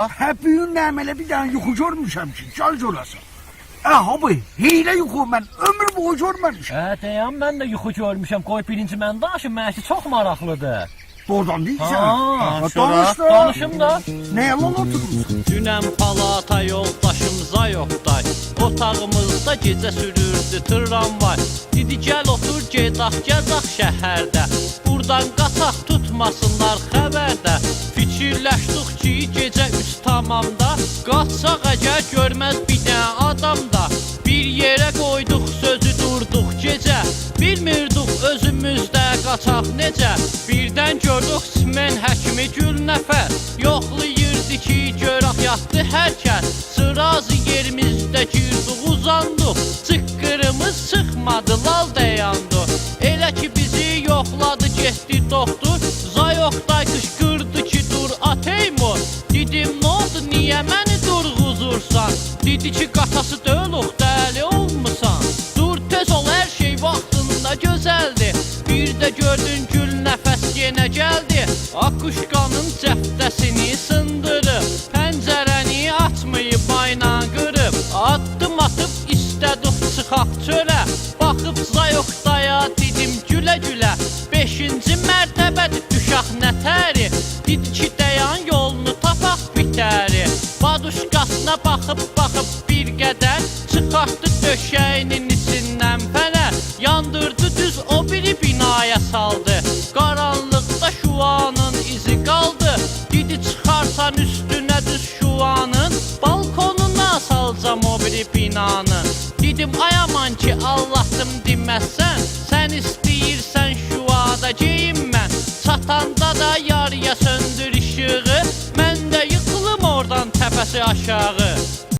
Həpiyün nəmələ bir dənə yuxu görmüşəm ki, şarj olasın. Abi, heylə yuxu mən ömür boyu görməmişəm. Deyəm, mən də yuxu görmüşəm. Qoy birinci mən danışım, mənəki çox maraqlıdır. Doğrudan deyirsən? Danış da. Danışım da. Nə yalan oturursun? Dünən palata yoldaşımıza yoxday. Otağımızda gecə sürürdü tramvay. Dedi gəl otur gedaq şəhərdə. Buradan qataq tutmasınlar xəbərdə. Fikirləşdik ki gecə üst tamamda qaçsaq əgər görməz bir dənə adam da. Bir yerə qoyduq sözü durduq gecə. Bilmirdik özümüzdə qaçaq necə. Birdən gördük Simen həkimi Gülnəfər. Yoxlayırdı ki görək yatdı hər kəs. Sırazı yerimizdə girdik uzandıq. Çıqqırımız çıxmadı lal dayandı. Elə ki bizi yoxladı getdi doktor. Zayoqday qışqırdı ki dur Ateymur. Dedim nə oldu niyə məni durğuzursan? Dedi ki qatası dölük dəli olmusan. Dur tez ol hər şey vaxtında gözəldir. Bir də gördün gül nəfəs yenə gəldi. Akuşkanın cəftəsini sındırıb. Pəncərəni açmayıb ayla qırıb. Addım atıb istədik çıxaq çölə. Baxıb Zayoqdaya dedim gülə gülə. 5-ci mərtəbədir düşaq nətəri. Dedi ki dayan yolunu tapaq bitəri. Baduşqasına baxıb bir qədər. Çıxartdı döşəyinin içindən fənər. Yandırdı düz o biri binaya saldı. Qaranlıqda şuanın izi qaldı. Dedi çıxarsan üstünə düz şuanın. Balkonuna salcam o biri binanın. Dedim ay aman ki Allah'ım deməzsən. Sən istəyirsən şuada geyinmən. Çatanda da yarıya söndür işığı. Mən də yıxılım oradan təpəsi aşağı.